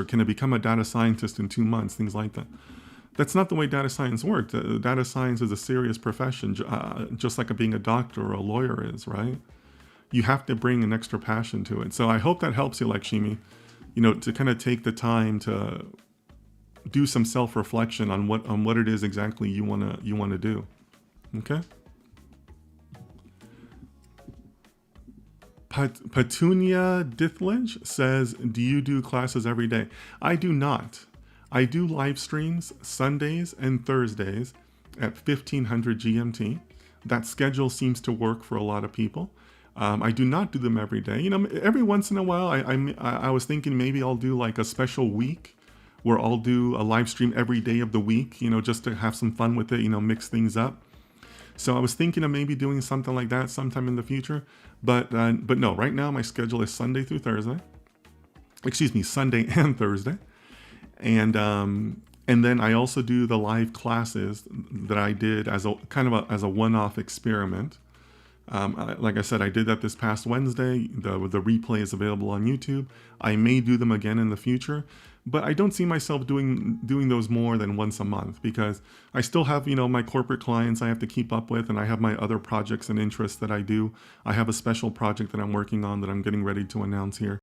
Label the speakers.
Speaker 1: or can I become a data scientist in 2 months, things like that. That's not the way data science works. Data science is a serious profession, just like being a doctor or a lawyer is, right? You have to bring an extra passion to it. So I hope that helps you, Lakshmi, to kind of take the time to do some self-reflection on what it is exactly you wanna do. Okay. Petunia Dithledge says, do you do classes every day? I do not. I do live streams Sundays and Thursdays at 1500 GMT. That schedule seems to work for a lot of people. I do not do them every day. Every once in a while, I was thinking maybe I'll do like a special week where I'll do a live stream every day of the week, just to have some fun with it, mix things up. So I was thinking of maybe doing something like that sometime in the future, but no, right now my schedule is Sunday through Thursday. Excuse me, Sunday and Thursday. And then I also do the live classes that I did as a kind of as a one-off experiment. Like I said, I did that this past Wednesday. The replay is available on YouTube. I may do them again in the future, but I don't see myself doing those more than once a month because I still have, my corporate clients I have to keep up with, and I have my other projects and interests that I do. I have a special project that I'm working on that I'm getting ready to announce here.